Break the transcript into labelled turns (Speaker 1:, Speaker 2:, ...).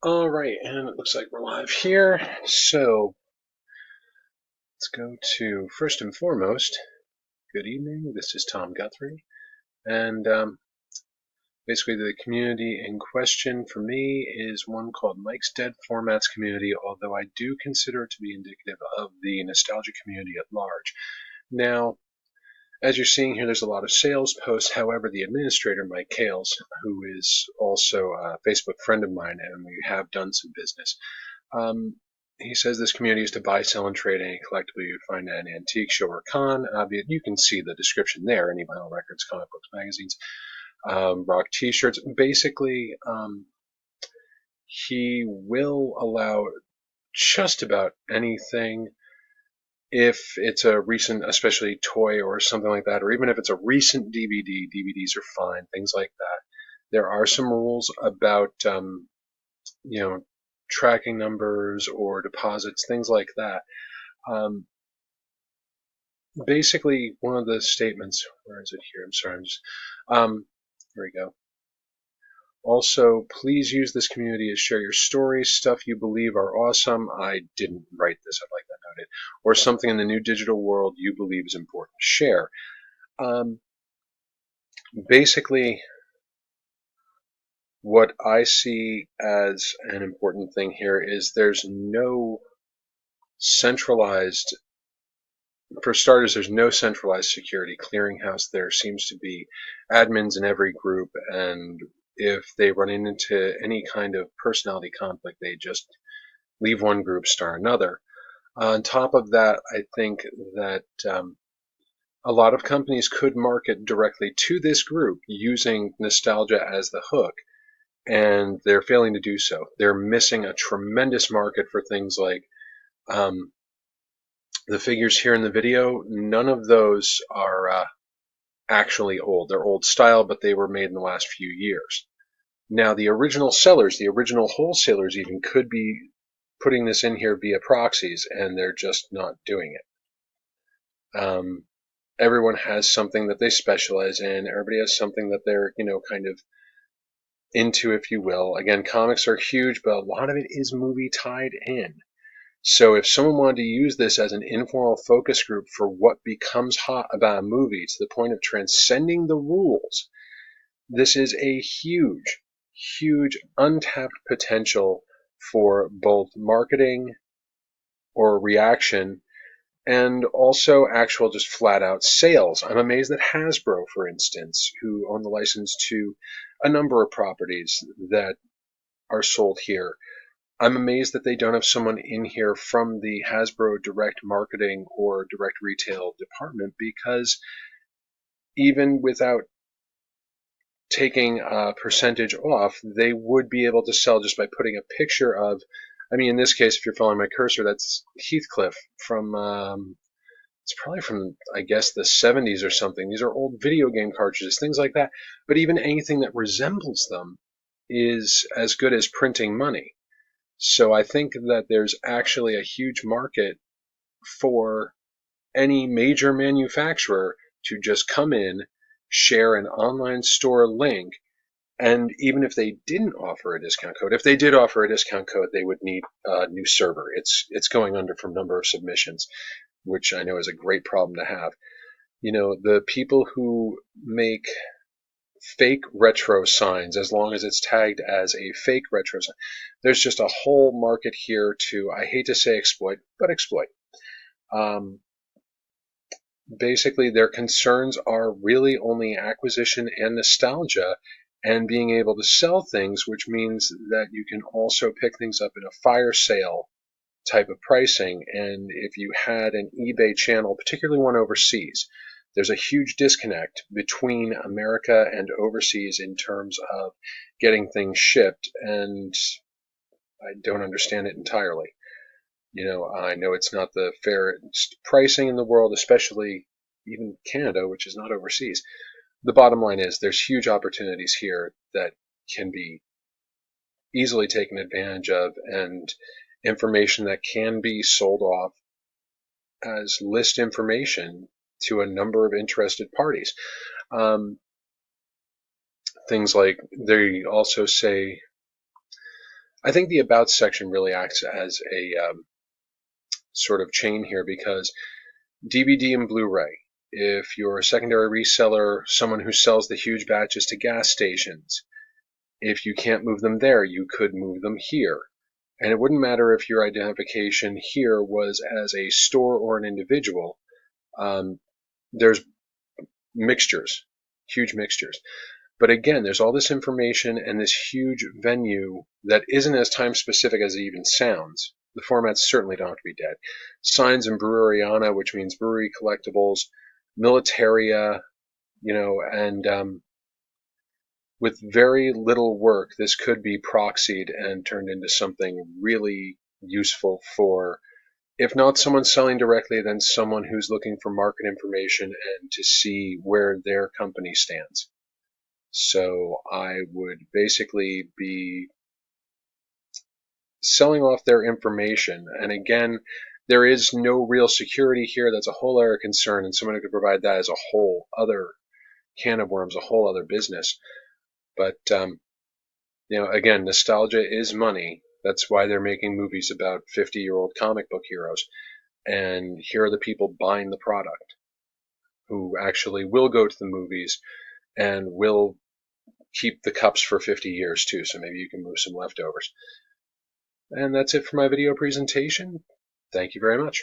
Speaker 1: All right, and it looks like we're live here. So let's go to first and foremost. Good evening. This is Tom Guthrie, and basically the community in question for me is one called Mike's Dead Formats Community. Although I do consider it to be indicative of the nostalgia community at large. Now, as you're seeing here, there's a lot of sales posts. However, the administrator, Mike Kales, who is also a Facebook friend of mine, and we have done some business. Um, he says this community is to buy, sell, and trade any collectible you find at an antique show or con. You can see the description there: any vinyl records, comic books, magazines, rock T-shirts. Basically, he will allow just about anything if it's a recent, especially toy or something like that, or even if it's a recent DVD. DVDs are fine, things like that. There are some rules about you know tracking numbers or deposits, things like that. Um, Basically, one of the statements, where is it here? I'm sorry, here we go. Also, please use this community to share your stories, stuff you believe are awesome. I didn't write this, I'd like that noted. Or something in the new digital world you believe is important to share. Um, Basically, what I see as an important thing here is there's no centralized for starters, there's no centralized security clearinghouse. There seems to be admins in every group, and if they run into any kind of personality conflict, they just leave one group, start another. On top of that, I think that a lot of companies could market directly to this group using nostalgia as the hook, and they're failing to do so. They're missing a tremendous market for things like um, the figures here in the video. None of those are actually old. They're old style, but they were made in the last few years. Now, the original sellers, the original wholesalers even could be putting this in here via proxies, and they're just not doing it. Everyone has something that they specialize in. Everybody has something that they're, kind of into, if you will. Again, comics are huge, but a lot of it is movie tied in. So if someone wanted to use this as an informal focus group for what becomes hot about a movie to the point of transcending the rules, this is a huge, huge untapped potential for both marketing or reaction and also actual just flat out sales. I'm amazed that Hasbro, for instance, who own the license to a number of properties that are sold here, I'm amazed that they don't have someone in here from the Hasbro direct marketing or direct retail department, because even without taking a percentage off, they would be able to sell just by putting a picture of, in this case, if you're following my cursor, that's Heathcliff from, it's probably from, I guess, the 70s or something. These are old video game cartridges, things like that. But even anything that resembles them is as good as printing money. So I think that there's actually a huge market for any major manufacturer to just come in, share an online store link, and even if they didn't offer a discount code, if they did offer a discount code, they would need a new server. It's going under from number of submissions, which I know is a great problem to have. The people who make fake retro signs, as long as it's tagged as a fake retro sign, there's just a whole market here to, I hate to say exploit, but exploit. Um, Basically, their concerns are really only acquisition and nostalgia and being able to sell things, which means that you can also pick things up in a fire sale type of pricing. And if you had an eBay channel, particularly one overseas, there's a huge disconnect between America and overseas in terms of getting things shipped, and I don't understand it entirely. I know it's not the fairest pricing in the world, especially even Canada, which is not overseas. The bottom line is there's huge opportunities here that can be easily taken advantage of, and information that can be sold off as list information to a number of interested parties. Um, Things like they also say I think the About section really acts as a sort of chain here, because DVD and Blu-ray, if you're a secondary reseller, someone who sells the huge batches to gas stations, if you can't move them there, you could move them here. And it wouldn't matter if your identification here was as a store or an individual. There's mixtures, huge mixtures. But again, there's all this information and this huge venue that isn't as time specific as it even sounds. The formats certainly don't have to be dead. Signs and Breweriana, which means brewery collectibles, Militaria, and with very little work, this could be proxied and turned into something really useful for, if not someone selling directly, then someone who's looking for market information and to see where their company stands. So I would basically be selling off their information. And again, there is no real security here. That's a whole other concern, and someone who could provide that is a whole other can of worms, a whole other business. But again, nostalgia is money. That's why they're making movies about 50-year-old comic book heroes. And here are the people buying the product who actually will go to the movies and will keep the cups for 50 years too, so maybe you can move some leftovers. And that's it for my video presentation. Thank you very much.